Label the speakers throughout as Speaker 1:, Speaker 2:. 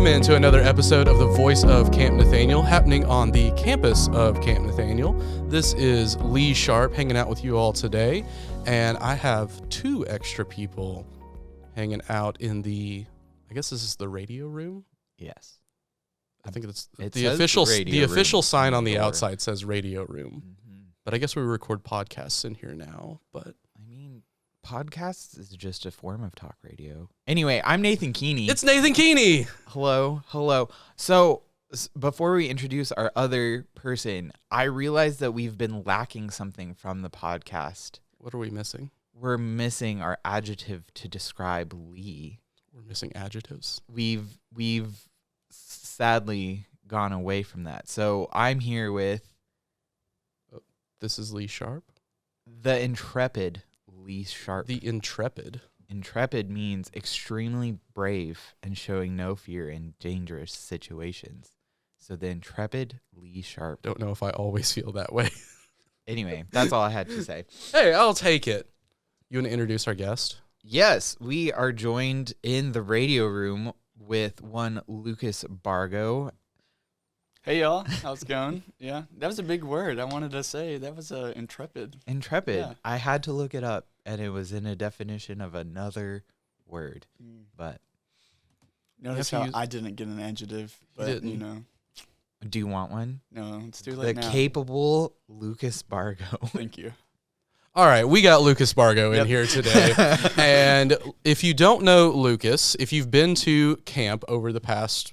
Speaker 1: Welcome into another episode of the Voice of Camp Nathaniel, happening on the campus of Camp Nathaniel. This is Lee Sharp hanging out with you all today, and I have two extra people hanging out in the, I guess this is the radio room?
Speaker 2: Yes.
Speaker 1: I think the official sign on the
Speaker 2: door.
Speaker 1: outside says radio room.
Speaker 2: Mm-hmm.
Speaker 1: But I guess we record podcasts in here now, but
Speaker 2: I mean, podcasts is just a form of talk radio. Anyway, I'm Nathan Keeney.
Speaker 1: it's Nathan Keeney.
Speaker 2: Hello. So before we introduce our other person, I realized that we've been lacking something from the podcast.
Speaker 1: What are we missing?
Speaker 2: We're missing our adjective to describe Lee.
Speaker 1: We're missing adjectives.
Speaker 2: We've sadly gone away from that. So I'm here with
Speaker 1: This is Lee Sharp.
Speaker 2: the intrepid Lee Sharp.
Speaker 1: The intrepid.
Speaker 2: Intrepid means extremely brave and showing no fear in dangerous situations. So the intrepid Lee Sharp.
Speaker 1: Don't know if I always feel that way.
Speaker 2: Anyway, that's all I had to say.
Speaker 1: Hey, I'll take it. You want to introduce our guest?
Speaker 2: Yes, we are joined in the radio room with one Lucas Bargo.
Speaker 3: Hey y'all, how's it going? Yeah, that was a big word. I wanted to say that was intrepid.
Speaker 2: Intrepid.
Speaker 3: Yeah.
Speaker 2: I had to look it up, and it was in a definition of another word. But
Speaker 3: Notice
Speaker 1: You have
Speaker 3: how
Speaker 1: to use-
Speaker 3: I didn't get an adjective, but
Speaker 1: didn't.
Speaker 3: you know,
Speaker 2: do you want one?
Speaker 3: no, it's too
Speaker 2: The
Speaker 3: late now.
Speaker 2: capable Lucas Bargo.
Speaker 3: Thank you.
Speaker 1: All right, we got Lucas Bargo in
Speaker 3: Yep.
Speaker 1: here today. And if you don't know Lucas, if you've been to camp over the past,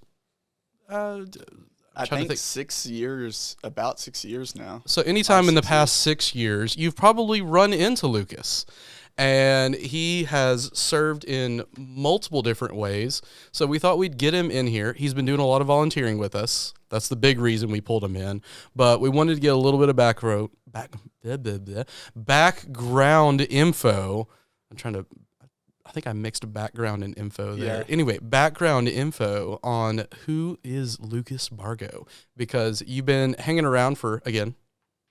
Speaker 3: I
Speaker 1: trying to
Speaker 3: think
Speaker 1: think.
Speaker 3: 6 years, about 6 years now.
Speaker 1: so anytime in the
Speaker 3: 6
Speaker 1: past 6 years, you've probably run into Lucas. And he has served in multiple different ways. So we thought we'd get him in here. He's been doing a lot of volunteering with us. That's the big reason we pulled him in. But we wanted to get a little bit of background info. I think I mixed background and info there.
Speaker 3: Yeah.
Speaker 1: Anyway, background info on who is Lucas Bargo. Because you've been hanging around for, again,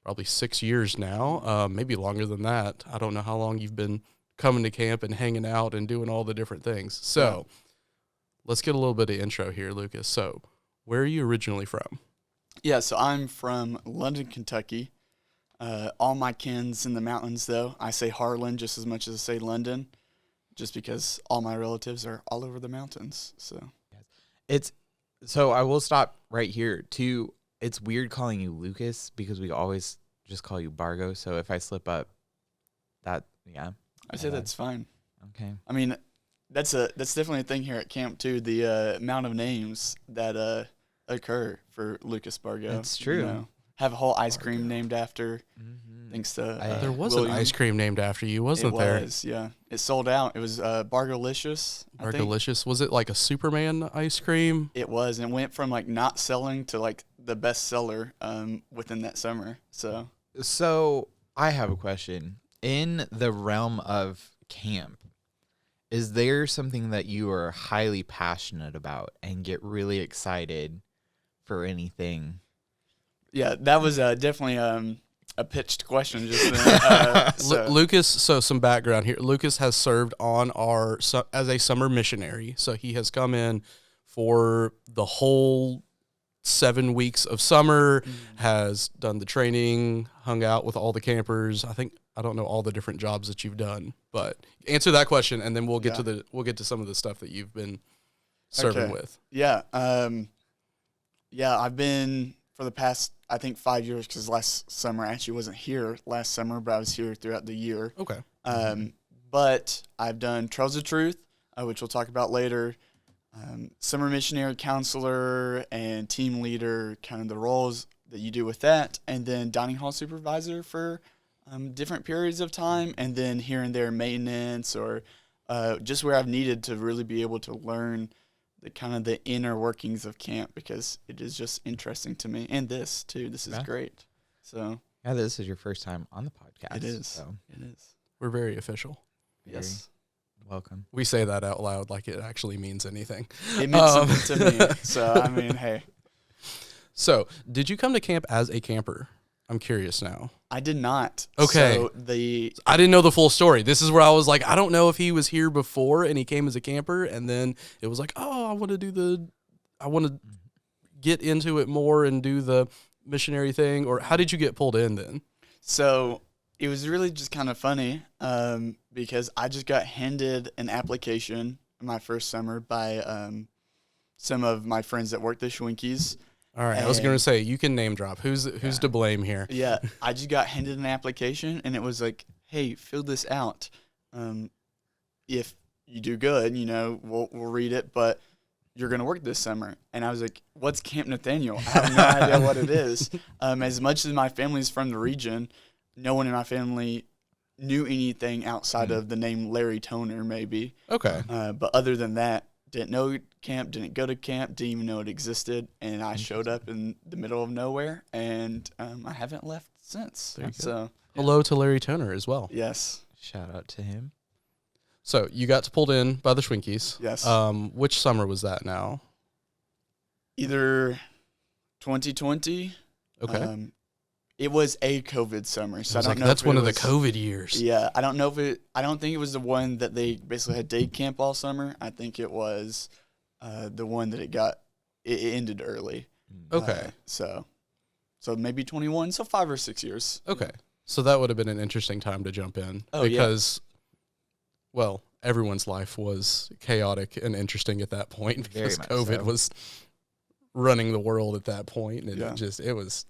Speaker 1: probably 6 years now, maybe longer than that. I don't know how long you've been coming to camp and hanging out and doing all the different things. So let's get a little bit of intro here, Lucas. So where are you originally from?
Speaker 3: Yeah, so I'm from London, Kentucky. All my kin's in the mountains, though. I say Harlan just as much as I say London, just because all my relatives are all over the mountains.
Speaker 2: So I will stop right here too. It's weird calling you Lucas because we always just call you Bargo. So if I slip up,
Speaker 3: I say that's fine.
Speaker 2: okay.
Speaker 3: I mean, that's definitely a thing here at camp too. The amount of names that occur for Lucas Bargo.
Speaker 2: It's true.
Speaker 3: Have a whole ice cream named after.
Speaker 2: Mm-hmm.
Speaker 3: Thanks to
Speaker 1: There was
Speaker 3: William.
Speaker 1: an ice cream named after you, wasn't there?
Speaker 3: It was, yeah. It sold out. It was Bargolicious. I think.
Speaker 1: Bargolicious. Was it like a Superman ice cream?
Speaker 3: It was, and it went from like not selling to like the best seller within that summer. So
Speaker 2: I have a question. In the realm of camp, is there something that you are highly passionate about and get really excited for anything?
Speaker 3: yeah, that was definitely a pitched question just then.
Speaker 1: Lucas, so some background here. Lucas has served on as a summer missionary. So he has come in for the whole 7 weeks of summer, has done the training, hung out with all the campers. I don't know all the different jobs that you've done, but answer that question and then we'll get to some of the stuff that you've been serving with.
Speaker 3: Yeah. I've been for the past, I think, 5 years, because last summer I actually wasn't here last summer, but I was here throughout the year.
Speaker 1: Okay.
Speaker 3: But I've done Trails of Truth, which we'll talk about later, summer missionary counselor and team leader, kind of the roles that you do with that, and then dining hall supervisor for different periods of time, and then here and there maintenance or just where I've needed to really be able to learn the kind of the inner workings of camp, because it is just interesting to me. And this too. This is great. So
Speaker 2: Yeah, this is your first time on the podcast.
Speaker 3: it is.
Speaker 2: So
Speaker 3: It is.
Speaker 1: We're very official.
Speaker 3: Yes.
Speaker 2: welcome.
Speaker 1: We say that out loud like it actually means anything.
Speaker 3: It meant something to me. So, I mean, hey.
Speaker 1: So, did you come to camp as a camper? I'm curious now.
Speaker 3: I did not.
Speaker 1: Okay.
Speaker 3: So
Speaker 1: I didn't know the full story. This is where I was like, I don't know if he was here before and he came as a camper, and then it was like, oh, I want to do I want to get into it more and do the missionary thing? Or how did you get pulled in then?
Speaker 3: So it was really just kind of funny because I just got handed an application my first summer by some of my friends that worked at Schwinkies.
Speaker 1: All right, I was going to say, you can name drop. Who's to blame here?
Speaker 3: Yeah, I just got handed an application, and it was like, hey, fill this out. If you do good, we'll read it, but you're going to work this summer. And I was like, what's Camp Nathaniel? I have no idea what it is. As much as my family's from the region, no one in my family knew anything outside of the name Larry Toner, maybe.
Speaker 1: Okay.
Speaker 3: But other than that, didn't know camp, didn't go to camp, didn't even know it existed. And I showed up in the middle of nowhere, and I haven't left since. So
Speaker 1: hello to Larry Toner as well.
Speaker 3: Yes.
Speaker 2: Shout out to him.
Speaker 1: So you got pulled in by the Schwinkies.
Speaker 3: Yes.
Speaker 1: Which summer was that now?
Speaker 3: Either 2020.
Speaker 1: Okay.
Speaker 3: It was a COVID summer, so I don't know.
Speaker 1: That's one of the COVID years.
Speaker 3: Yeah, I don't know if I don't think it was the one that they basically had day camp all summer. I think it was the one that it ended early.
Speaker 1: Okay.
Speaker 3: So maybe 21, so 5 or 6 years.
Speaker 1: Okay. So that would have been an interesting time to jump in because, well, everyone's life was chaotic and interesting at that point because COVID was running the world at that point, and it was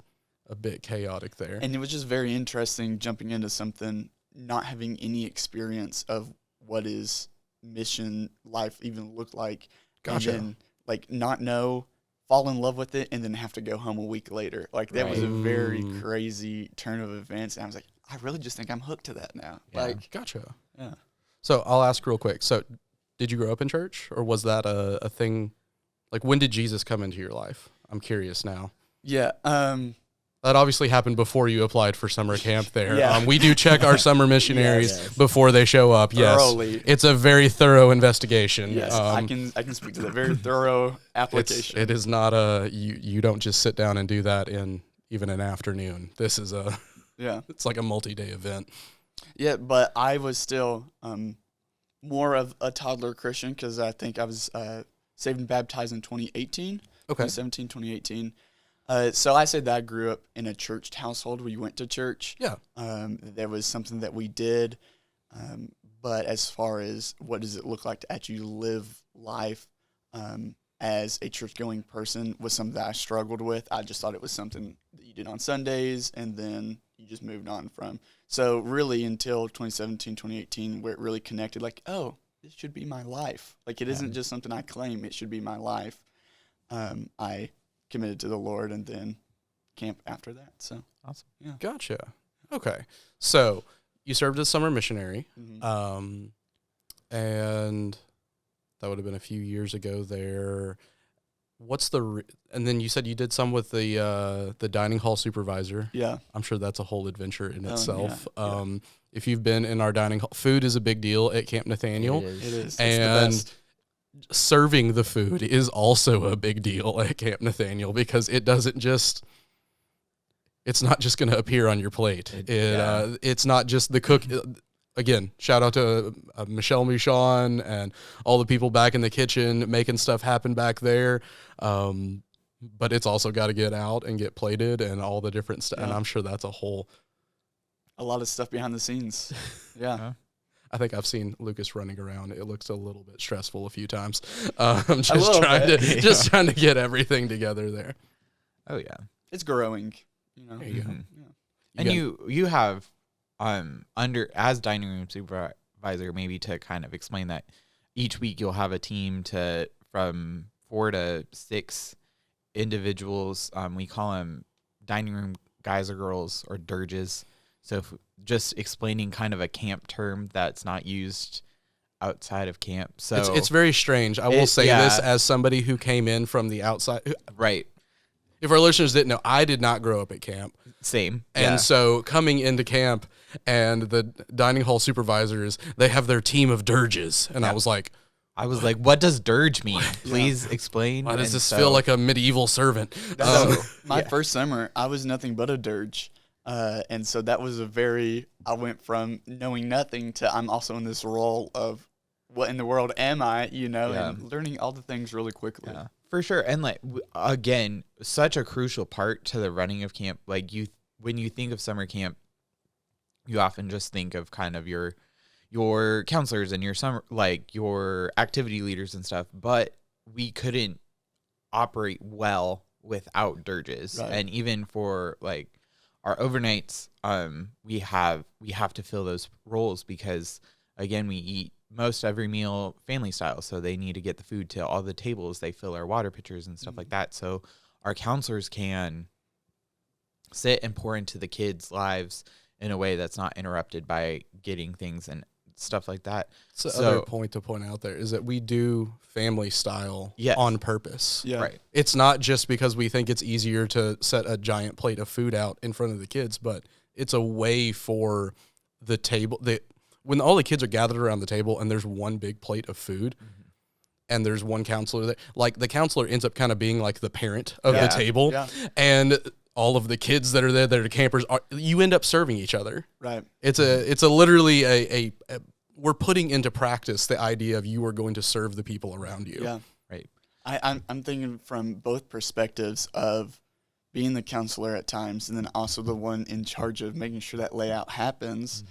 Speaker 1: a bit chaotic there.
Speaker 3: And it was just very interesting jumping into something, not having any experience of what is mission life even look like.
Speaker 1: Gotcha.
Speaker 3: And then, not know, fall in love with it, and then have to go home a week later. That was a very crazy turn of events. And I was like, I really just think I'm hooked to that now.
Speaker 2: Yeah.
Speaker 1: Gotcha.
Speaker 3: Yeah.
Speaker 1: So I'll ask real quick. So did you grow up in church, or was that a thing? When did Jesus come into your life? I'm curious now.
Speaker 3: Yeah.
Speaker 1: That obviously happened before you applied for summer camp there.
Speaker 3: Yeah.
Speaker 1: We do check our summer missionaries before they show up.
Speaker 3: Thoroughly.
Speaker 1: Yes, it's a very thorough investigation.
Speaker 3: Yes, I can speak to that. Very thorough application.
Speaker 1: It is not you don't just sit down and do that in even an afternoon. This is it's like a multi-day event. Yeah,
Speaker 3: but I was still more of a toddler Christian because I think I was saved and baptized in 2018.
Speaker 1: Okay.
Speaker 3: 2017, 2018. So I said that I grew up in a churched household. We went to church.
Speaker 1: Yeah.
Speaker 3: There was something that we did. But as far as what does it look like to actually live life as a church-going person was something that I struggled with. I just thought it was something that you did on Sundays and then you just moved on from. So really until 2017, 2018, where it really connected, this should be my life. It isn't just something I claim. It should be my life. I committed to the Lord and then camp after that. So
Speaker 2: awesome.
Speaker 3: Yeah.
Speaker 1: Gotcha. Okay. So you served as summer missionary,
Speaker 3: Mm-hmm.
Speaker 1: and that would have been a few years ago there. What's and then you said you did some with the dining hall supervisor.
Speaker 3: Yeah.
Speaker 1: I'm sure that's a whole adventure in itself.
Speaker 3: Yeah.
Speaker 1: If you've been in our dining hall, food is a big deal at Camp Nathaniel.
Speaker 2: It is.
Speaker 3: It's
Speaker 1: And
Speaker 3: the best.
Speaker 1: serving the food is also a big deal at Camp Nathaniel because it's not just going to appear on your plate. It's not just the cook. Again, shout out to Michelle Michon and all the people back in the kitchen making stuff happen back there. But it's also got to get out and get plated and all the different stuff.
Speaker 3: Yeah.
Speaker 1: And I'm sure that's a
Speaker 3: lot of stuff behind the scenes. Yeah.
Speaker 1: I think I've seen Lucas running around. It looks a little bit stressful a few times. Just trying to get everything together there.
Speaker 2: Oh yeah,
Speaker 3: it's growing.
Speaker 1: There you go.
Speaker 3: Yeah.
Speaker 2: And you have under as dining room supervisor, maybe to kind of explain that each week you'll have a team from 4 to 6 individuals. We call them dining room guys or girls or dirges. So just explaining kind of a camp term that's not used outside of camp. So
Speaker 1: it's very strange. I will say this as somebody who came in from the outside.
Speaker 2: Right.
Speaker 1: If our listeners didn't know, I did not grow up at camp.
Speaker 2: Same.
Speaker 1: And so coming into camp and the dining hall supervisors, they have their team of dirges. And I was like,
Speaker 2: what does dirge mean? Please explain.
Speaker 1: Why does this feel like a medieval servant?
Speaker 3: My first summer, I was nothing but a dirge. And so that was I went from knowing nothing to I'm also in this role of what in the world am I, and learning all the things really quickly.
Speaker 2: Yeah. For sure. And like again, such a crucial part to the running of camp. Like when you think of summer camp, you often just think of kind of your counselors and your summer, like your activity leaders and stuff, but we couldn't operate well without dirges.
Speaker 3: Right.
Speaker 2: And even for like our overnights, we have to fill those roles because again, we eat most every meal family style, so they need to get the food to all the tables. They fill our water pitchers and stuff like that, so our counselors can sit and pour into the kids' lives in a way that's not interrupted by getting things and stuff like that.
Speaker 1: So the other point to point out there is that we do family style on purpose.
Speaker 3: Yeah.
Speaker 2: Right.
Speaker 1: It's not just because we think it's easier to set a giant plate of food out in front of the kids, but it's a way for the table when all the kids are gathered around the table and there's one big plate of food and there's one counselor there, like the counselor ends up kind of being like the parent of the table.
Speaker 3: Yeah.
Speaker 1: And all of the kids that are there, that are campers, you end up serving each other.
Speaker 3: Right.
Speaker 1: It's a literally a we're putting into practice the idea of you are going to serve the people around you.
Speaker 3: Yeah.
Speaker 2: Right.
Speaker 3: I'm thinking from both perspectives of being the counselor at times and then also the one in charge of making sure that layout happens.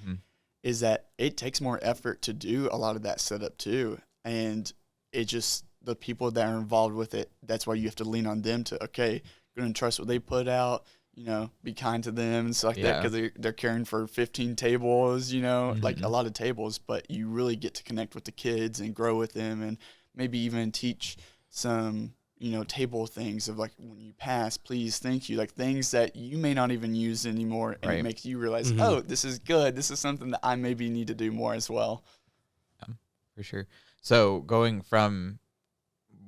Speaker 3: Is that it takes more effort to do a lot of that setup too. And it just, the people that are involved with it, that's why you have to lean on them to, okay, going to trust what they put out, you know, be kind to them and stuff like that, because they're caring for 15 tables, you know, like a lot of tables, but you really get to connect with the kids and grow with them and maybe even teach some, you know, table things of like, when you pass, please, thank you, like things that you may not even use anymore, and it makes you realize, oh, this is good. This is something that I maybe need to do more as well.
Speaker 2: For sure. So going from,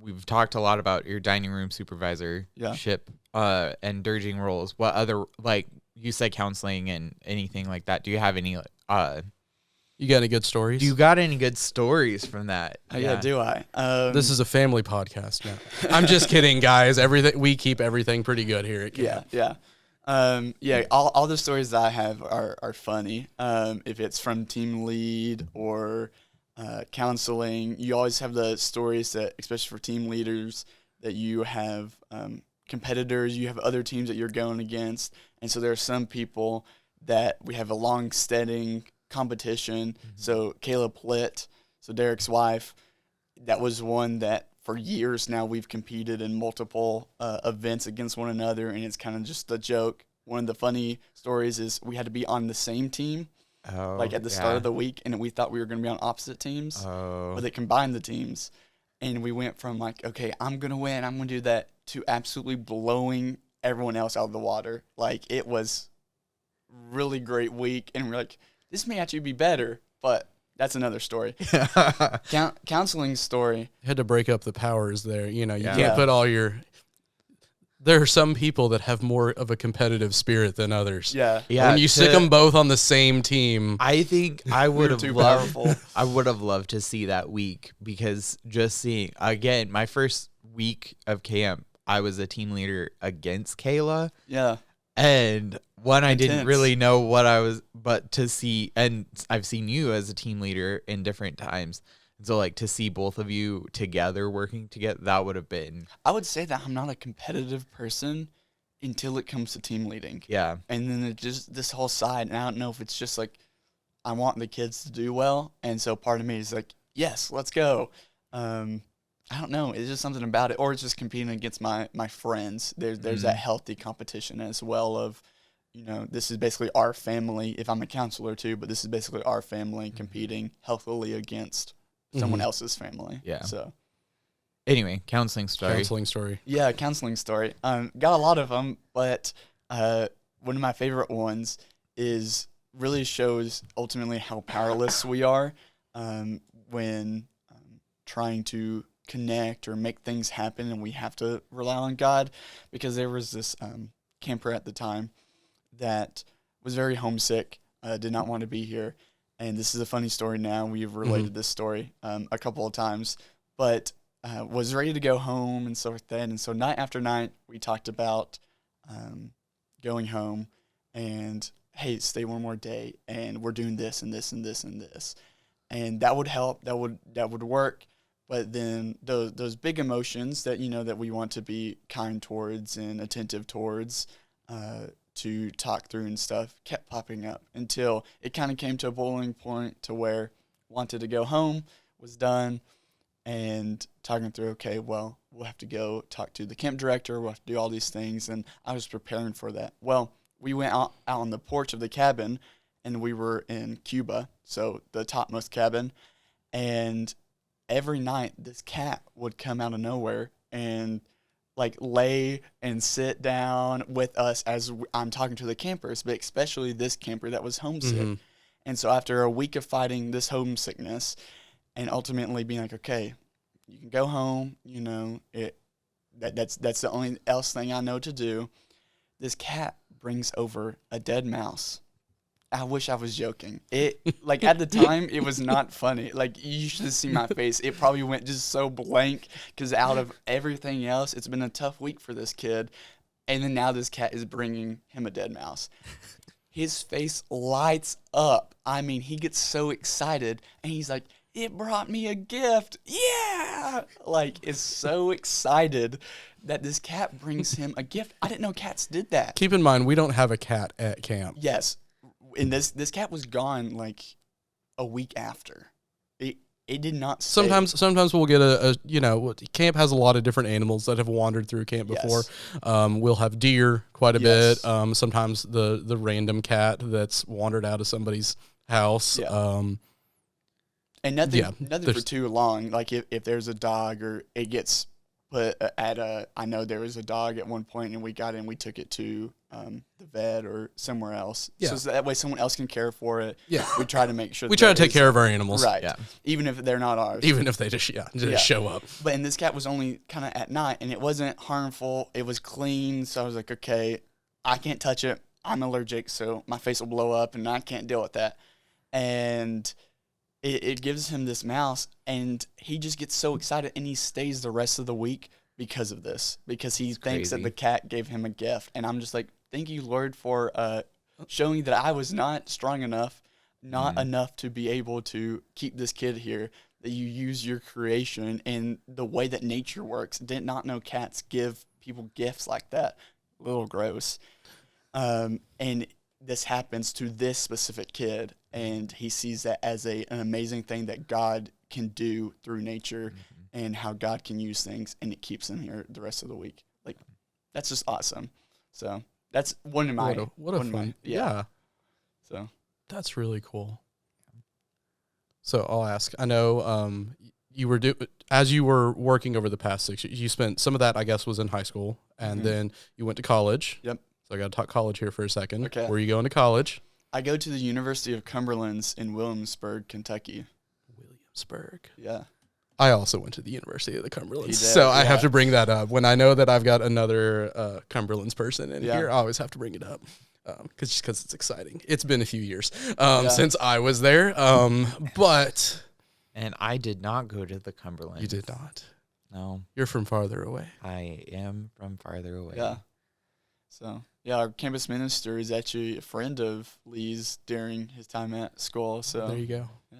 Speaker 2: we've talked a lot about your dining room supervisor ship and dirging roles. What other, like you said, counseling and anything like that? Do you have any
Speaker 1: You got any good stories?
Speaker 2: Do you got any good stories from that?
Speaker 3: Yeah, do I?
Speaker 1: This is a family podcast now. I'm just kidding, guys. We keep everything pretty good here at camp.
Speaker 3: Yeah. All the stories that I have are funny. If it's from team lead or counseling, you always have the stories that, especially for team leaders, that you have competitors, you have other teams that you're going against. And so there are some people that we have a long-standing competition. So Kayla Plitt, so Derek's wife, that was one that for years now we've competed in multiple events against one another, and it's kind of just a joke. One of the funny stories is we had to be on the same team like at the start of the week, and we thought we were going to be on opposite teams, but they combined the teams, and we went from like, okay, I'm going to win, I'm going to do that, to absolutely blowing everyone else out of the water. Like, it was really great week, and we're like, this may actually be better, but that's another story. Counseling story.
Speaker 1: Had to break up the powers there. You know, you can't put all your... There are some people that have more of a competitive spirit than others.
Speaker 3: Yeah.
Speaker 1: When you stick them both on the same team...
Speaker 2: I think I would have loved to see that week, because just seeing... Again, my first week of camp, I was a team leader against Kayla.
Speaker 3: Yeah.
Speaker 2: And I didn't really know what I was, but to see, and I've seen you as a team leader in different times. So like to see both of you together working together, that would have been.
Speaker 3: I would say that I'm not a competitive person until it comes to team leading.
Speaker 2: Yeah.
Speaker 3: And then it just this whole side, and I don't know if it's just like I want the kids to do well, and so part of me is like, yes, let's go. I don't know. It's just something about it, or it's just competing against my friends. There's that healthy competition as well of, you know, this is basically our family, if I'm a counselor too, but this is basically our family competing healthily against someone else's family.
Speaker 2: Yeah.
Speaker 3: So
Speaker 2: anyway, counseling story.
Speaker 3: Yeah, counseling story. Got a lot of them, but one of my favorite ones is really shows ultimately how powerless we are when trying to connect or make things happen, and we have to rely on God, because there was this camper at the time that was very homesick, did not want to be here. And this is a funny story now. We've related this story a couple of times, but was ready to go home and stuff like that. And so night after night, we talked about going home and, hey, stay one more day, and we're doing this and this and this and this. And that would help. That would work. But then those big emotions that, that we want to be kind towards and attentive towards, to talk through and stuff, kept popping up until it kind of came to a boiling point to where wanted to go home, was done, and talking through, okay, well, we'll have to go talk to the camp director, we'll have to do all these things, and I was preparing for that. Well, we went out on the porch of the cabin, and we were in Cuba, so the topmost cabin, and every night this cat would come out of nowhere and like lay and sit down with us as I'm talking to the campers, but especially this camper that was homesick.
Speaker 1: Mm-hmm.
Speaker 3: And so after a week of fighting this homesickness and ultimately being like, okay, you can go home, that's the only else thing I know to do. This cat brings over a dead mouse. I wish I was joking. It, like, at the time, it was not funny. Like, you should have seen my face. It probably went just so blank because out of everything else, it's been a tough week for this kid. And then now this cat is bringing him a dead mouse. His face lights up. I mean, he gets so excited, and he's like, it brought me a gift. Yeah! Like, is so excited that this cat brings him a gift. I didn't know cats did that.
Speaker 1: Keep in mind, we don't have a cat at camp.
Speaker 3: Yes. And this cat was gone like a week after. It did not stay.
Speaker 1: Sometimes we'll get camp has a lot of different animals that have wandered through camp before.
Speaker 3: Yes.
Speaker 1: We'll have deer quite a
Speaker 3: Yes.
Speaker 1: bit. Sometimes the random cat that's wandered out of somebody's house.
Speaker 3: Yeah. And nothing for
Speaker 1: there's-
Speaker 3: too long. Like if there's a dog or it gets put I know there was a dog at one point and we got in, we took it to the vet or somewhere else.
Speaker 1: Yeah.
Speaker 3: So that way someone else can care for it.
Speaker 1: Yeah.
Speaker 3: We try to make sure
Speaker 1: We try to
Speaker 3: there
Speaker 1: take care of our animals.
Speaker 3: Right.
Speaker 2: Yeah.
Speaker 3: Even if they're not ours.
Speaker 1: Even if they just show up.
Speaker 3: But and this cat was only kind of at night, and it wasn't harmful. It was clean, so I was like, okay, I can't touch it. I'm allergic, so my face will blow up, and I can't deal with that. And it gives him this mouse, and he just gets so excited, and he stays the rest of the week because of this, because he thinks that
Speaker 2: crazy.
Speaker 3: the cat gave him a gift. And I'm just like, thank you, Lord, for showing that I was not strong enough, not enough to be able to keep this kid here, that you use your creation and the way that nature works. Did not know cats give people gifts like that. A little gross. And this happens to this specific kid, and he sees that as an amazing thing that God can do through nature and how God can use things, and it keeps him here the rest of the week. Like, that's just awesome. So that's one of my
Speaker 1: What a fun. Yeah.
Speaker 3: So
Speaker 1: That's really cool. So I'll ask. I know you were as you were working over the past 6 years, you spent some of that, I guess, was in high school, and then you went to college.
Speaker 3: Yep.
Speaker 1: So I got to talk college here for a second.
Speaker 3: Okay.
Speaker 1: Where are you going to college?
Speaker 3: I go to the University of Cumberland's in Williamsburg, Kentucky.
Speaker 1: Williamsburg.
Speaker 3: Yeah.
Speaker 1: I also went to the University of the Cumberlands,
Speaker 3: You did,
Speaker 1: so I have
Speaker 3: yeah.
Speaker 1: to bring that up. When I know that I've got another Cumberlands person in
Speaker 3: Yeah.
Speaker 1: here, I always have to bring it up because it's exciting. It's been a few years
Speaker 3: Yeah.
Speaker 1: since I was there, but
Speaker 2: And I did not go to the Cumberland.
Speaker 1: you did not.
Speaker 2: No,
Speaker 1: You're from farther away.
Speaker 2: I am from farther away.
Speaker 3: Yeah. So, yeah, our campus minister is actually a friend of Lee's during his time at school. So,
Speaker 1: There you go.
Speaker 3: yeah.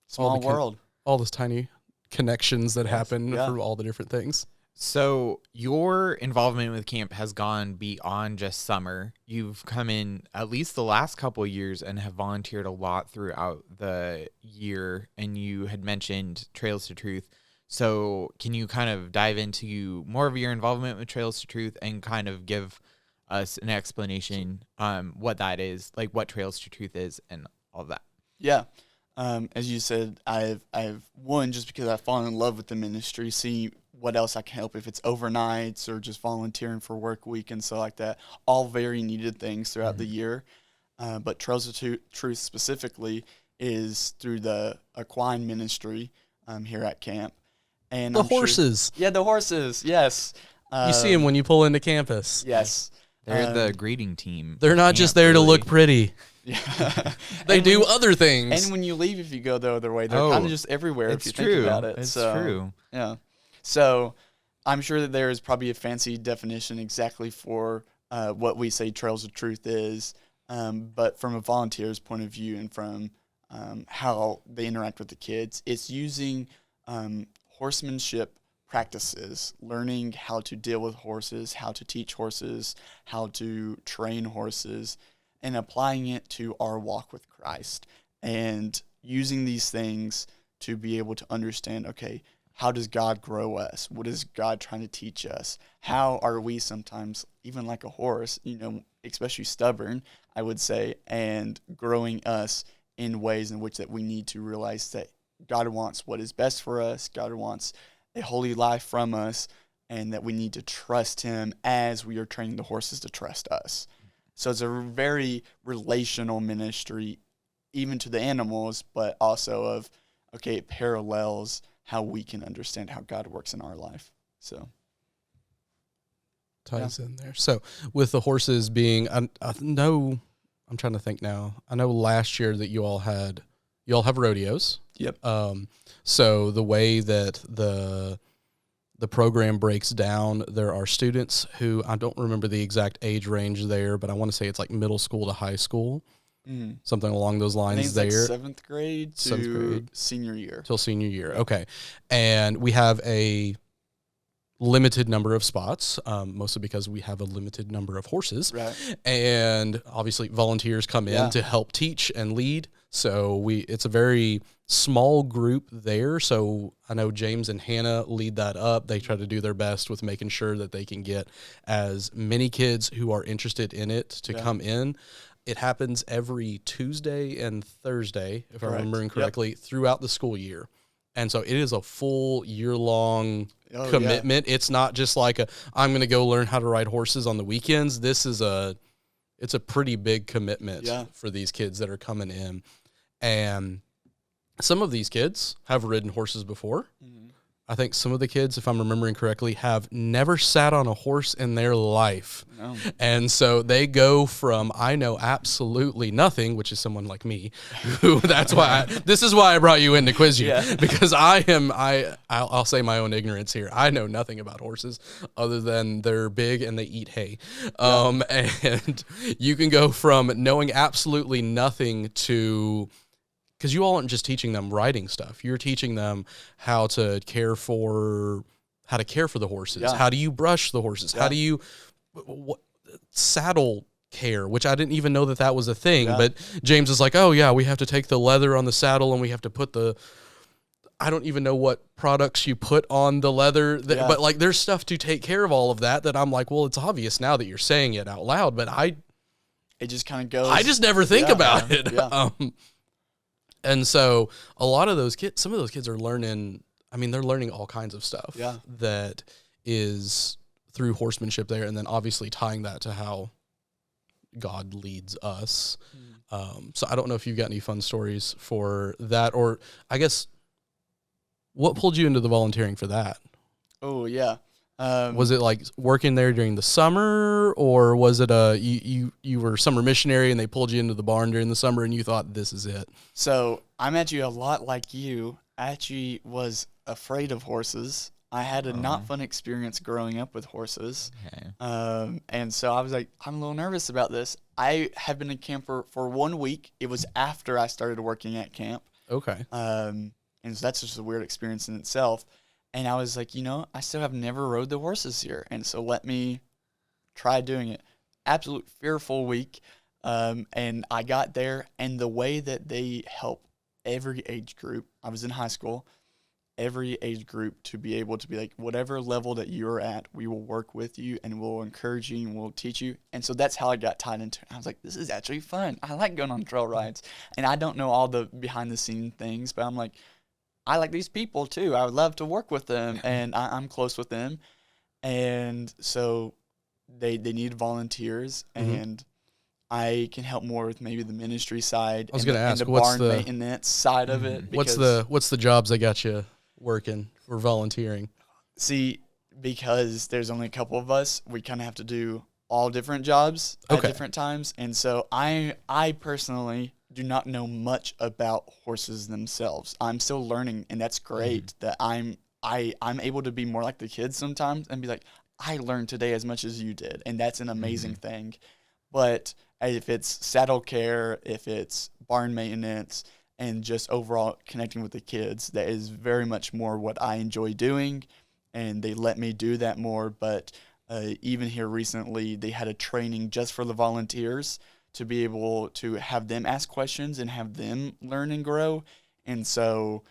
Speaker 3: Small
Speaker 1: the
Speaker 3: world.
Speaker 1: All those tiny connections that happen
Speaker 3: Yeah.
Speaker 1: for all the different things.
Speaker 2: So your involvement with camp has gone beyond just summer. You've come in at least the last couple of years and have volunteered a lot throughout the year. And you had mentioned Trails to Truth. So can you kind of dive into more of your involvement with Trails to Truth and kind of give us an explanation what that is, like what Trails to Truth is and all that?
Speaker 3: Yeah. As you said, I've one, just because I've fallen in love with the ministry, see what else I can help, if it's overnights or just volunteering for work week and stuff like that, all very needed things throughout the year. But Trails of Truth specifically is through the equine ministry here at camp. And
Speaker 1: The
Speaker 3: I'm sure-
Speaker 1: horses.
Speaker 3: yeah, the horses, yes.
Speaker 1: You see them when you pull into campus.
Speaker 3: Yes.
Speaker 2: They're the greeting team.
Speaker 1: They're not just there to look pretty.
Speaker 3: Yeah.
Speaker 1: They
Speaker 3: And
Speaker 1: do
Speaker 3: when-
Speaker 1: other things.
Speaker 3: And when you leave, if you go the other way, they're
Speaker 2: Oh,
Speaker 3: kind of just everywhere if
Speaker 2: It's
Speaker 3: you
Speaker 2: true.
Speaker 3: think about it.
Speaker 2: It's
Speaker 3: So,
Speaker 2: true.
Speaker 3: Yeah. So I'm sure that there is probably a fancy definition exactly for what we say Trails of Truth is. But from a volunteer's point of view and from how they interact with the kids, it's using horsemanship practices, learning how to deal with horses, how to teach horses, how to train horses, and applying it to our walk with Christ, and using these things to be able to understand, okay, how does God grow us? What is God trying to teach us? How are we sometimes, even like a horse, especially stubborn, I would say, and growing us in ways in which that we need to realize that God wants what is best for us. God wants a holy life from us, and that we need to trust him as we are training the horses to trust us. So it's a very relational ministry, even to the animals, but also of, okay, it parallels how we can understand how God works in our life. So
Speaker 1: ties in there. So with the horses being, I know, I'm trying to think now. I know last year that you all have rodeos.
Speaker 3: Yep.
Speaker 1: So the way that the program breaks down, there are students who, I don't remember the exact age range there, but I want to say it's like middle school to high school, something along those lines.
Speaker 3: I think it's like 7th grade to senior year.
Speaker 1: Till senior year, okay. And we have a limited number of spots, mostly because we have a limited number of horses.
Speaker 3: Right.
Speaker 1: And obviously volunteers come in to help teach and lead. So it's a very small group there. So I know James and Hannah lead that up. They try to do their best with making sure that they can get as many kids who are interested in it to come in. It happens every Tuesday and Thursday, if I'm remembering correctly, throughout the school year. And so it is a full year-long commitment. It's not just like I'm going to go learn how to ride horses on the weekends. It's a pretty big commitment for these kids that are coming in. And some of these kids have ridden horses before. Mm-hmm. I think some of the kids, if I'm remembering correctly, have never sat on a horse in their life. No. And so they go from, I know absolutely nothing, which is someone like me, who this is why I brought you in to quiz you, because I'll say my own ignorance here. I know nothing about horses other than they're big and they eat hay. And you can go from knowing absolutely nothing to, because you all aren't just teaching them riding stuff. You're teaching them how to care for the horses. Yeah. How do you brush the horses? Yeah. How do you saddle care, which I didn't even know that was a thing. Yeah. But James is like, oh yeah, we have to take the leather on the saddle and we have to put I don't even know what products you put on the leather, but like there's stuff to take care of all of that I'm like, well, it's obvious now that you're saying it out loud, but
Speaker 3: it just kind of goes.
Speaker 1: I just never think about it. Yeah. And so a lot of those kids, some of those kids are learning, they're learning all kinds of stuff that is through horsemanship there. And then obviously tying that to how God leads us. So I don't know if you've got any fun stories for that, or I guess what pulled you into the volunteering for that?
Speaker 3: Oh yeah.
Speaker 1: Was it like working there during the summer, or was it you were a summer missionary and they pulled you into the barn during the summer and you thought this is it?
Speaker 3: So I'm actually a lot like you. I actually was afraid of horses. I had a not fun experience growing up with horses. Okay. And so I was like, I'm a little nervous about this. I have been a camper for 1 week. It was after I started working at camp.
Speaker 1: Okay.
Speaker 3: And so that's just a weird experience in itself. And I was like, I still have never rode the horses here. And so let me try doing it. Absolute fearful week. And I got there, and the way that they help every age group, I was in high school, every age group to be able to be like, whatever level that you're at, we will work with you and we'll encourage you and we'll teach you. And so that's how I got tied into it. I was like, this is actually fun. I like going on trail rides. And I don't know all the behind the scene things, but I'm like, I like these people too. I would love to work with them, and I'm close with them. And so they need volunteers, and I can help more with maybe the ministry side.
Speaker 1: I was going to ask,
Speaker 3: and the barn maintenance side of it.
Speaker 1: What's the jobs that got you working or volunteering?
Speaker 3: See, because there's only a couple of us, we kind of have to do all different jobs at different times. And so I personally do not know much about horses themselves. I'm still learning, and that's great that I'm able to be more like the kids sometimes and be like, I learned today as much as you did, and that's an amazing thing. But if it's saddle care, if it's barn maintenance, and just overall connecting with the kids. That is very much more what I enjoy doing, and they let me do that more. But even here recently, they had a training just for the volunteers to be able to have them ask questions and have them learn and grow. And so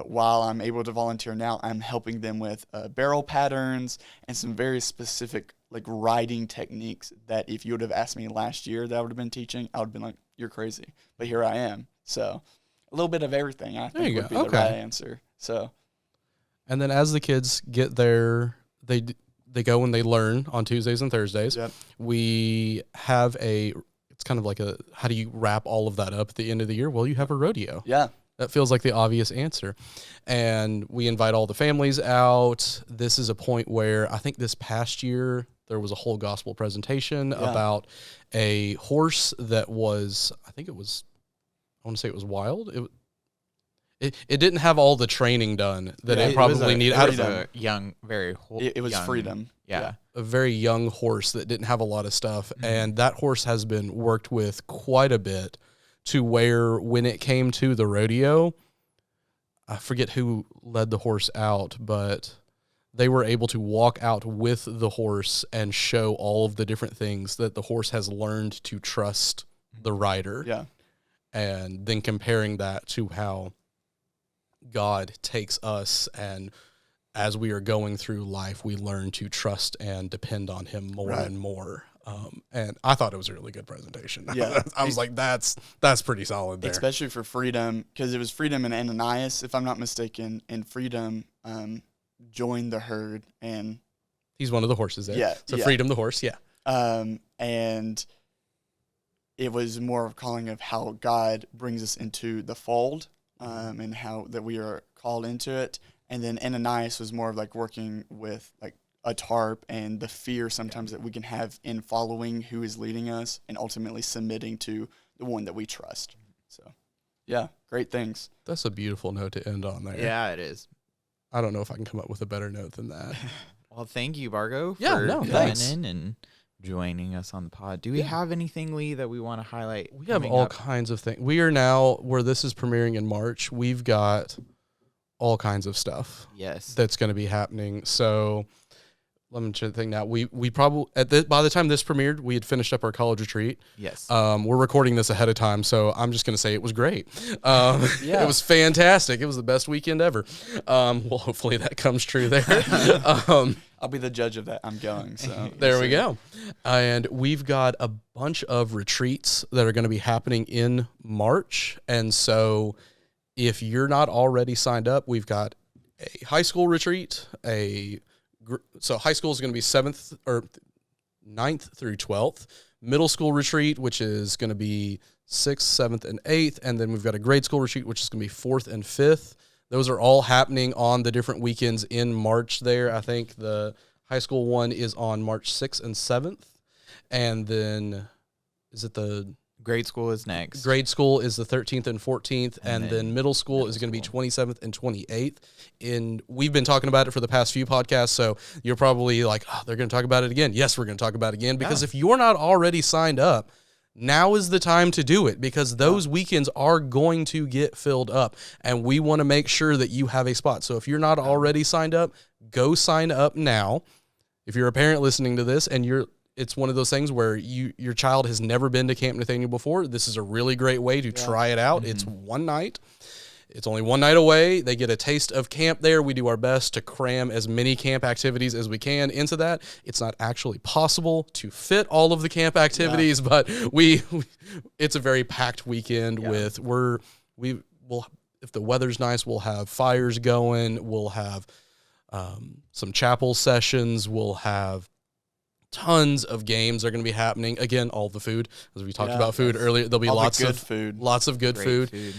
Speaker 3: while I'm able to volunteer now, I'm helping them with barrel patterns and some very specific like writing techniques that if you would have asked me last year that I would have been teaching, I would have been like, you're crazy. But here I am. So a little bit of everything, I think, would be the right answer. So,
Speaker 1: and then as the kids get there, they go and they learn on Tuesdays and Thursdays.
Speaker 3: Yep.
Speaker 1: We have it's kind of like how do you wrap all of that up at the end of the year? Well, you have a rodeo.
Speaker 3: Yeah.
Speaker 1: That feels like the obvious answer. And we invite all the families out. This is a point where I think this past year there was a whole gospel presentation about a horse that was, I want to say it was wild. It didn't have all the training done that it probably needed.
Speaker 2: It was a young,
Speaker 3: it was
Speaker 2: young,
Speaker 3: Freedom.
Speaker 2: Yeah.
Speaker 1: A very young horse that didn't have a lot of stuff. And that horse has been worked with quite a bit to where when it came to the rodeo, I forget who led the horse out, but they were able to walk out with the horse and show all of the different things that the horse has learned to trust the rider.
Speaker 3: Yeah.
Speaker 1: And then comparing that to how God takes us, and as we are going through life, we learn to trust and depend on him more and more. And I thought it was a really good presentation.
Speaker 3: Yeah.
Speaker 1: I was like, that's pretty solid there.
Speaker 3: Especially for Freedom, because it was Freedom and Ananias, if I'm not mistaken, and Freedom joined the herd. And
Speaker 1: he's one of the horses there.
Speaker 3: Yeah.
Speaker 1: So Freedom the horse, yeah.
Speaker 3: And it was more of a calling of how God brings us into the fold, and how that we are called into it. And then Ananias was more of like working with like a tarp and the fear sometimes that we can have in following who is leading us and ultimately submitting to the one that we trust. So, yeah, great things.
Speaker 1: That's a beautiful note to end on there.
Speaker 2: Yeah, it is.
Speaker 1: I don't know if I can come up with a better note than that.
Speaker 2: Well, thank you, Bargo, for
Speaker 1: thanks.
Speaker 2: coming in and joining us on the pod. Do we have anything, Lee, that we want to highlight?
Speaker 1: We have all kinds of things. We are now, where this is premiering in March, we've got all kinds of stuff.
Speaker 2: Yes.
Speaker 1: That's going to be happening. So let me think now. We probably by the time this premiered, we had finished up our college retreat.
Speaker 2: Yes.
Speaker 1: We're recording this ahead of time, so I'm just going to say it was great. It was fantastic. It was the best weekend ever. Well, hopefully that comes true there.
Speaker 3: I'll be the judge of that. I'm going. So
Speaker 1: there we go. And we've got a bunch of retreats that are going to be happening in March. And so if you're not already signed up, we've got a high school retreat, so high school is going to be 9th through 12th. Middle school retreat, which is going to be 6th, 7th, and 8th. And then we've got a grade school retreat, which is going to be 4th and 5th. Those are all happening on the different weekends in March there. I think the high school one is on March 6th and 7th. And then is it the
Speaker 2: grade school is next?
Speaker 1: Grade school is the 13th and 14th. And then middle school is going to be 27th and 28th. And we've been talking about it for the past few podcasts. So you're probably like, oh, they're going to talk about it again. Yes, we're going to talk about it again. Because if you're not already signed up, now is the time to do it, because those weekends are going to get filled up, and we want to make sure that you have a spot. So if you're not already signed up, go sign up now. If you're a parent listening to this and it's one of those things where your child has never been to Camp Nathaniel before, this is a really great way to try it out. It's one night. It's only one night away. They get a taste of camp there. We do our best to cram as many camp activities as we can into that. It's not actually possible to fit all of the camp activities, but it's a very packed weekend with if the weather's nice, we'll have fires going. We'll have some chapel sessions. We'll have tons of games are going to be happening. Again, all the food, as we talked about food earlier, there'll be lots of good food.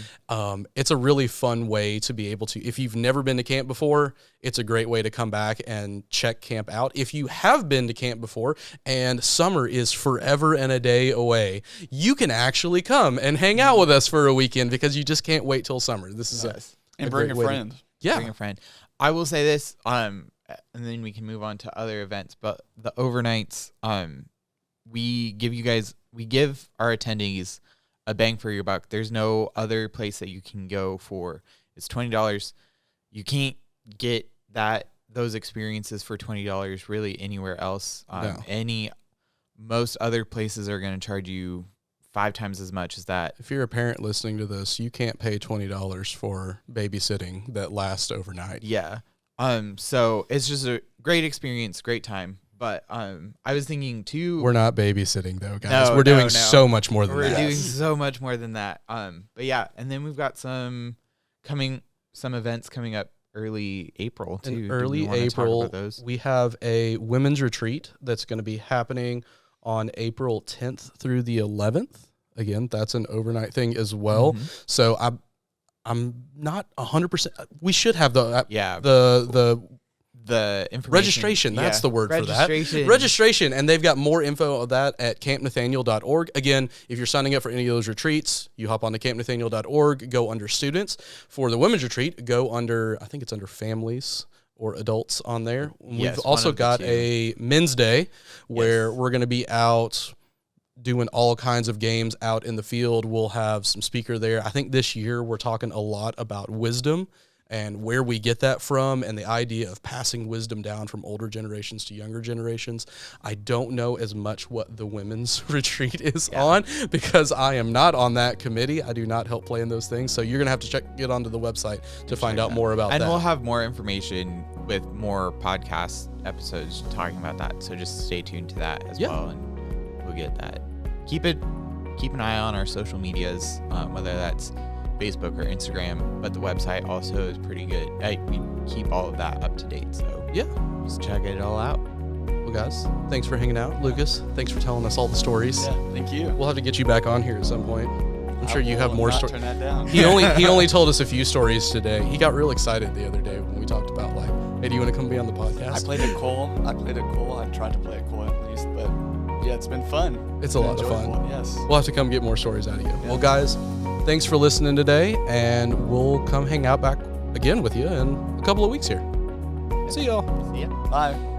Speaker 1: It's a really fun way to be able to, if you've never been to camp before, it's a great way to come back and check camp out. If you have been to camp before and summer is forever and a day away, you can actually come and hang out with us for a weekend, because you just can't wait till summer. This is
Speaker 3: and bring a friend.
Speaker 2: Bring a friend. I will say this, and then we can move on to other events. But the overnights, we give our attendees a bang for your buck. There's no other place that you can go for. It's $20. You can't get those experiences for $20 really anywhere else.
Speaker 1: No.
Speaker 2: Most other places are going to charge you 5 times as much as that.
Speaker 1: If you're a parent listening to this, you can't pay $20 for babysitting that lasts overnight.
Speaker 2: Yeah. So it's just a great experience, great time. But I was thinking too.
Speaker 1: We're not babysitting though, guys.
Speaker 2: No,
Speaker 1: We're doing
Speaker 2: no.
Speaker 1: so much more than
Speaker 2: We're
Speaker 1: that.
Speaker 2: doing so much more than that. But yeah, and then we've got some events coming up early April too.
Speaker 1: In
Speaker 2: Do
Speaker 1: early
Speaker 2: we wanna talk
Speaker 1: April,
Speaker 2: about those?
Speaker 1: we have a women's retreat that's going to be happening on April 10th through the 11th. Again, that's an overnight thing as well.
Speaker 2: Mhm.
Speaker 1: So I'm not 100%. We should have the
Speaker 2: information.
Speaker 1: registration. That's the word for that. Registration. And they've got more info of that at campnathaniel.org. Again, if you're signing up for any of those retreats, you hop on to campnathaniel.org, go under students. For the women's retreat, go under, I think it's under families or adults on there.
Speaker 2: Yes,
Speaker 1: We've also
Speaker 2: one of the
Speaker 1: got
Speaker 2: two.
Speaker 1: a men's day where we're going to be out doing all kinds of games out in the field. We'll have some speaker there. I think this year we're talking a lot about wisdom and where we get that from and the idea of passing wisdom down from older generations to younger generations. I don't know as much what the women's retreat is on because I am not on that committee. I do not help plan those things. So you're going to have to get onto the website to find out more about that.
Speaker 2: And we'll have more information with more podcast episodes talking about that. So just stay tuned to that as well. And we'll get that. Keep an eye on our social medias, whether that's Facebook or Instagram, but the website also is pretty good. We keep all of that up to date, so
Speaker 1: yeah,
Speaker 2: just check it all out.
Speaker 1: Well, guys, thanks for hanging out. Lucas, thanks for telling us all the stories.
Speaker 3: Yeah, thank you.
Speaker 1: We'll have to get you back on here at some point. I'm sure you have more stories.
Speaker 3: Turn that down.
Speaker 1: He only told us a few stories today. He got real excited the other day when we talked about like, hey, do you want to come be on the podcast?
Speaker 3: I played it cool. I tried to play it cool at least, but yeah, it's been fun.
Speaker 1: It's a lot of fun.
Speaker 3: Yes.
Speaker 1: We'll have to come get more stories out of you. Well, guys, thanks for listening today, and we'll come hang out back again with you in a couple of weeks here. See y'all.
Speaker 2: See ya.
Speaker 3: Bye.